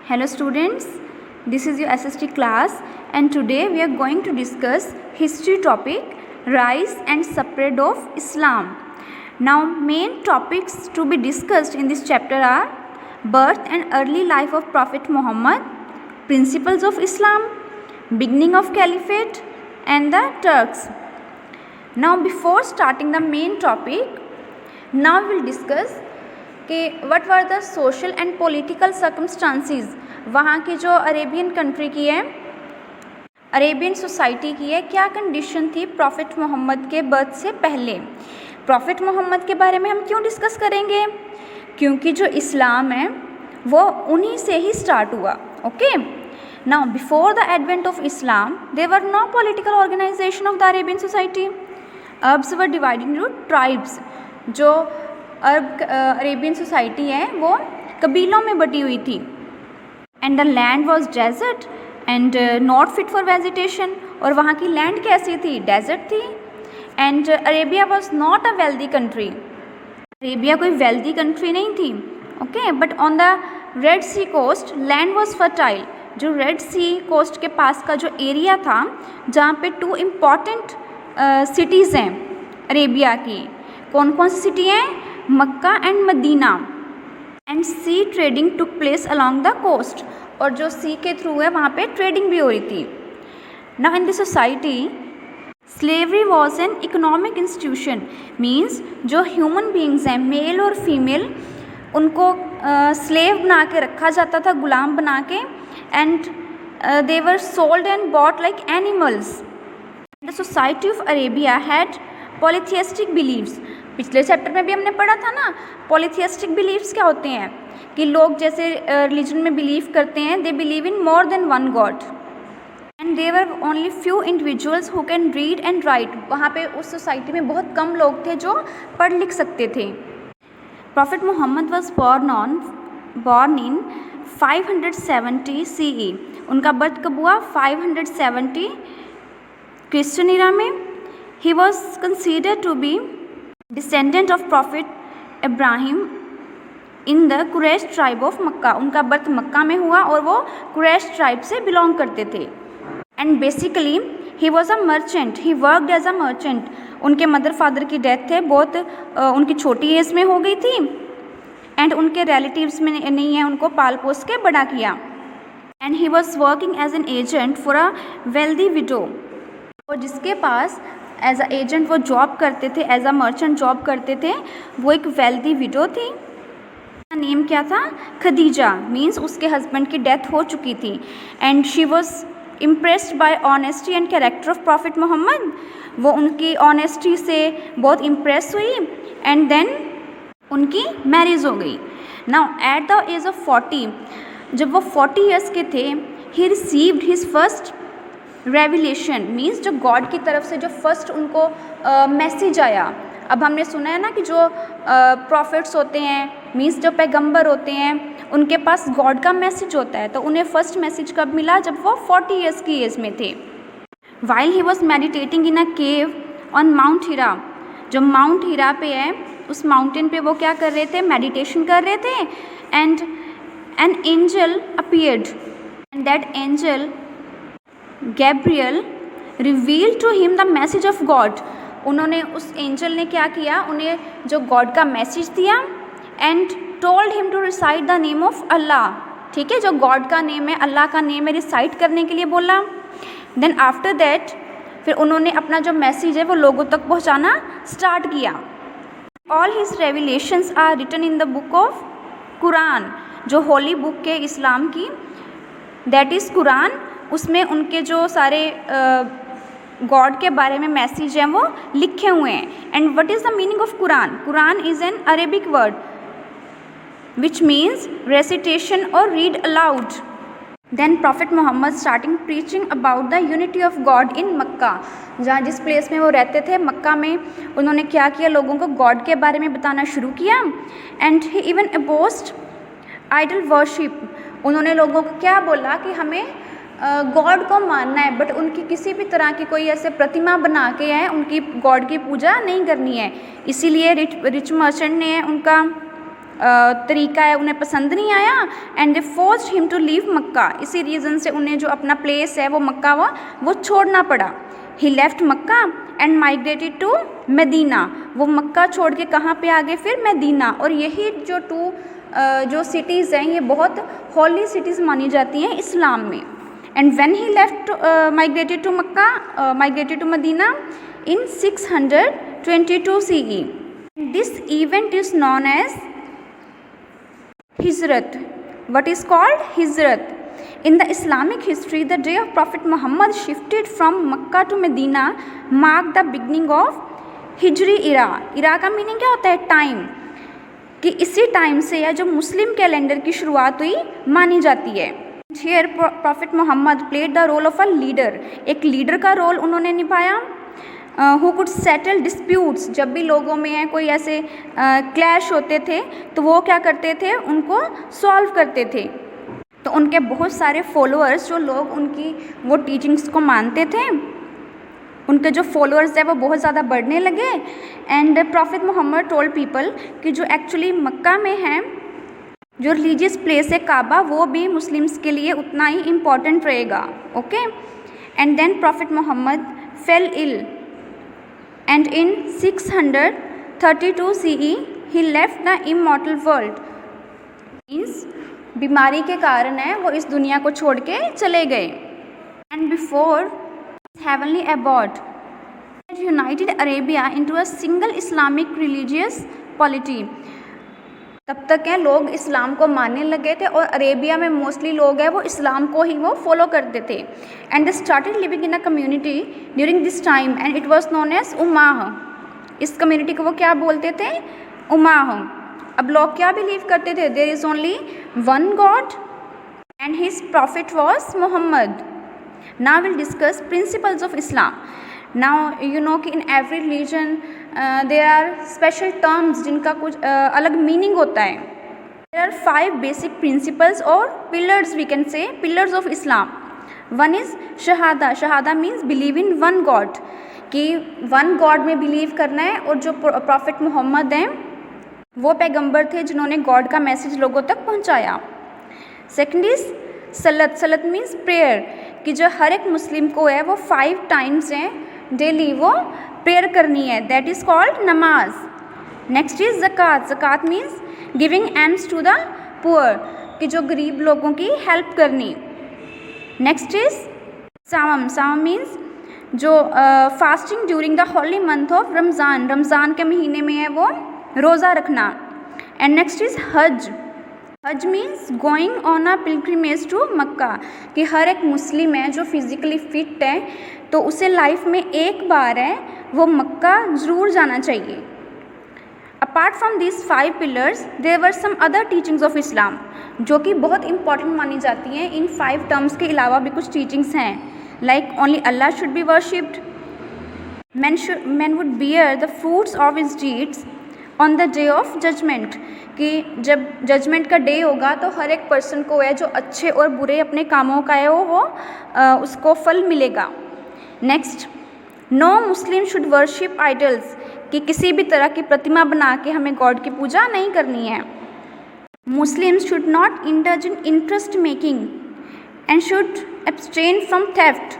Hello students, this is your SST class and today we are going to discuss history topic Rise and Spread of Islam. Now main topics to be discussed in this chapter are birth and early life of Prophet Muhammad, principles of Islam, beginning of Caliphate and the Turks. Now before starting the main topic, now we will discuss कि what were the social and political circumstances, वहाँ की जो Arabian country की है, Arabian society की है, क्या condition थी प्रॉफिट मोहम्मद के बर्थ से पहले। प्रॉफिट मोहम्मद के बारे में हम क्यों डिस्कस करेंगे, क्योंकि जो इस्लाम है वो उन्हीं से ही स्टार्ट हुआ। Okay, now before the advent of Islam there were no political organisation of the Arabian society. Arabs were divided into tribes. जो अरेबियन सोसाइटी है वो कबीलों में बटी हुई थी। And the land was desert and not fit for vegetation. और वहाँ की लैंड कैसी थी, डेजर्ट थी। And Arabia was not a wealthy country. Arabia कोई वेल्दी कंट्री नहीं थी। Okay, but on the red sea coast land was fertile. जो रेड सी कोस्ट के पास का जो एरिया था, जहाँ पे टू इम्पॉर्टेंट सिटीज़ हैं अरेबिया की। कौन कौन सी सिटी हैं, Mecca and Medina. And sea trading took place along the coast. और जो सी के थ्रू है वहाँ पे ट्रेडिंग भी हो रही थी। Now in this society slavery was an economic institution. Means जो ह्यूमन बींग्स हैं, मेल और फीमेल, उनको स्लेव बना के रखा जाता था, गुलाम बना के। And they were sold and bought like animals. The society of Arabia had polytheistic beliefs. पिछले चैप्टर में भी हमने पढ़ा था ना, पॉलीथियस्टिक बिलीव्स क्या होते हैं, कि लोग जैसे रिलीजन में बिलीव करते हैं, they believe in more than one God. And there were only few individuals who can read and write. वहाँ पे उस सोसाइटी में बहुत कम लोग थे जो पढ़ लिख सकते थे। Prophet Muhammad was born in 570 CE। उनका बर्थ कब हुआ, 570 क्रिश्चियन ईरा में। He was considered to be descendant of prophet Ibrahim in the Quraish tribe of Mecca. उनका बर्थ मक्का में हुआ और वो कुरैश ट्राइब से बिलोंग करते थे। And basically he was a merchant, he worked as a merchant. उनके मदर फादर की डेथ है, बहुत उनकी छोटी एज में हो गई थी। एंड उनके रिलेटिव्स में नहीं है, उनको पाल पोस के बड़ा किया। And he was working as an agent for a wealthy widow. और जिसके पास एज अ एजेंट वो जॉब करते थे, एज अ मर्चेंट जॉब करते थे, वो एक वेल्दी विडो थी। नेम क्या था, खदीजा। मीन्स उसके हस्बैंड की डेथ हो चुकी थी। And she was impressed by honesty and character of prophet Muhammad. वो उनकी ऑनेस्टी से बहुत इम्प्रेस हुई। एंड देन उनकी मैरिज हो गई। Now at the age of 40, जब वो 40 ईयर्स के थे, he received his first revelation. Means जो गॉड की तरफ से जो फर्स्ट उनको मैसेज आया। अब हमने सुना है ना कि जो प्रॉफिट्स होते हैं, मीन्स जो पैगंबर होते हैं, उनके पास गॉड का मैसेज होता है। तो उन्हें फर्स्ट मैसेज कब मिला, जब वो 40 ईयर्स की एज में थे। While he was meditating in a cave on Mount Hira. जो माउंट हीरा पे है, उस माउंटेन पे वो क्या कर रहे थे, मेडिटेशन कर रहे थे। And an angel appeared and that angel Gabriel reveal to him the message of God. उन्होंने, उस एंजल ने क्या किया, उन्हें जो गॉड का मैसेज दिया। And told him to recite the name of Allah. ठीक है, जो गॉड का नेम है, अल्लाह का नेम है, रिसाइट करने के लिए बोला। देन आफ्टर दैट फिर उन्होंने अपना जो मैसेज है वो लोगों तक पहुंचाना स्टार्ट किया। All his revelations are written in the book of Quran. जो होली बुक है इस्लाम की, दैट इज़ कुरान। उसमें उनके जो सारे गॉड के बारे में मैसेज हैं वो लिखे हुए हैं। And what is the meaning of Quran? Quran is an Arabic word which means recitation और read aloud. Then prophet Muhammad starting preaching about the unity of God in Mecca. जहाँ जिस प्लेस में वो रहते थे, मक्का में, उन्होंने क्या किया, लोगों को गॉड के बारे में बताना शुरू किया। And he even opposed idol worship. उन्होंने लोगों को क्या बोला कि हमें गॉड को मानना है, बट उनकी किसी भी तरह की कोई ऐसे प्रतिमा बना के है, उनकी गॉड की पूजा नहीं करनी है। इसीलिए रिच मर्चेंट ने उनका तरीका है उन्हें पसंद नहीं आया and they forced him to leave Mecca. इसी रीज़न से उन्हें जो अपना प्लेस है वो मक्का वो छोड़ना पड़ा। He left Mecca and migrated to Medina. वो मक्का छोड़ के कहाँ पे आ गए फिर? मदीना। और यही जो सिटीज़ हैं ये बहुत हॉली सिटीज़ मानी जाती हैं इस्लाम में। And when he left migrated to Mecca migrated to Medina in 622 CE. This event is known as Hijrat. What is called Hijrat? In the Islamic history, the day of Prophet Muhammad shifted from Makkah to Medina marked the beginning of Hijri era. Era का meaning क्या होता है? Time. कि इसी time से या जो मुस्लिम calendar की शुरुआत हुई मानी जाती है। Here Prophet Muhammad played the role of a leader. एक लीडर का रोल उन्होंने निभाया। Who could settle disputes. जब भी लोगों में कोई ऐसे क्लैश होते थे तो वो क्या करते थे? उनको सॉल्व करते थे। तो उनके बहुत सारे फॉलोअर्स जो लोग उनकी वो टीचिंग्स को मानते थे, उनके जो फॉलोअर्स हैं वो बहुत ज़्यादा बढ़ने लगे। And prophet Muhammad told people कि जो एक्चुअली मक्का में है जो रिलीजियस प्लेस है काबा, वो भी मुस्लिम्स के लिए उतना ही इम्पॉर्टेंट रहेगा। Okay. And then prophet Muhammad fell ill and in 632 CE he left the immortal world. Means बीमारी के कारण है वो इस दुनिया को छोड़ के चले गए। And before heavenly abode united Arabia into a single Islamic religious polity. तब तक है लोग इस्लाम को मानने लगे थे और अरेबिया में मोस्टली लोग हैं वो इस्लाम को ही वो फॉलो करते थे। And they started living in a community during this time and it was known as उम्माह। इस कम्युनिटी को वो क्या बोलते थे? उम्माह। अब लोग क्या बिलीव करते थे? There is only one God and his prophet was Muhammad. Now will discuss principles of Islam. Now you know कि in every religion there are special terms जिनका कुछ अलग मीनिंग होता है। देयर आर 5 बेसिक प्रिंसिपल्स और pillars, we can say pillars of Islam. One is शहादा। शहादा means believe in one God, कि वन गॉड में बिलीव करना है। और जो प्रॉफिट मोहम्मद हैं वो पैगंबर थे जिन्होंने गॉड का मैसेज लोगों तक पहुंचाया। सेकंड इज़ सलत। सलत मीन्स प्रेयर, कि जो हर एक मुस्लिम को है वो 5 टाइम्स हैं डेली वो प्रेयर करनी है, दैट इज़ कॉल्ड नमाज। नेक्स्ट इज़ ज़कात। ज़कात means giving alms to the poor, कि जो गरीब लोगों की हेल्प करनी। नेक्स्ट इज़ सावम। सावम मीन्स जो fasting during the holy month of Ramadan. रमज़ान के महीने में है वो रोज़ा रखना। एंड नेक्स्ट इज़ हज। हज means going on a pilgrimage to Mecca, कि हर एक मुस्लिम है जो फिज़िकली फिट है तो उसे लाइफ में एक बार है वो मक्का ज़रूर जाना चाहिए। Apart from this 5 pillars there were some other teachings of Islam, जो कि बहुत इंपॉर्टेंट मानी जाती हैं। इन 5 टर्म्स के अलावा भी कुछ टीचिंग्स हैं, like only Allah should be worshipped, man would bear the fruits of his deeds on the day of judgement, कि जब जजमेंट का डे होगा तो हर एक पर्सन को है जो अच्छे और बुरे अपने कामों का है वो उसको फल मिलेगा। Next, no Muslim should worship idols, कि किसी भी तरह की प्रतिमा बना के हमें गॉड की पूजा नहीं करनी है। Muslims should not indulge in interest making and should abstain from theft.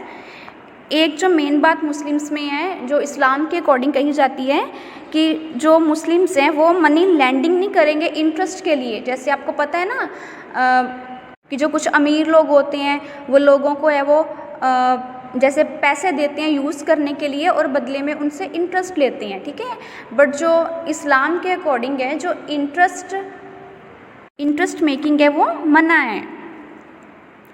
एक जो मेन बात मुस्लिम्स में है जो इस्लाम के अकॉर्डिंग कही जाती है कि जो मुस्लिम्स हैं वो मनी लैंडिंग नहीं करेंगे इंटरेस्ट के लिए। जैसे आपको पता है ना कि जो कुछ अमीर लोग होते हैं वो लोगों को है वो जैसे पैसे देते हैं यूज़ करने के लिए और बदले में उनसे इंटरेस्ट लेते हैं, ठीक है। बट जो इस्लाम के अकॉर्डिंग है जो इंटरेस्ट मेकिंग है वो मना है।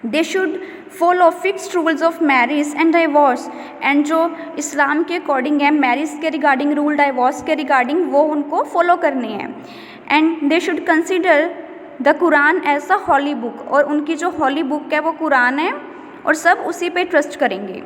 They should follow fixed rules of marriage and divorce, and जो इस्लाम के अकॉर्डिंग है मैरिज के रिगार्डिंग रूल, डाइवोर्स के रिगार्डिंग वो उनको फॉलो करने हैं। And they should consider the Quran as a holy book, और उनकी जो हॉली बुक है वो कुरान है और सब उसी पे ट्रस्ट करेंगे।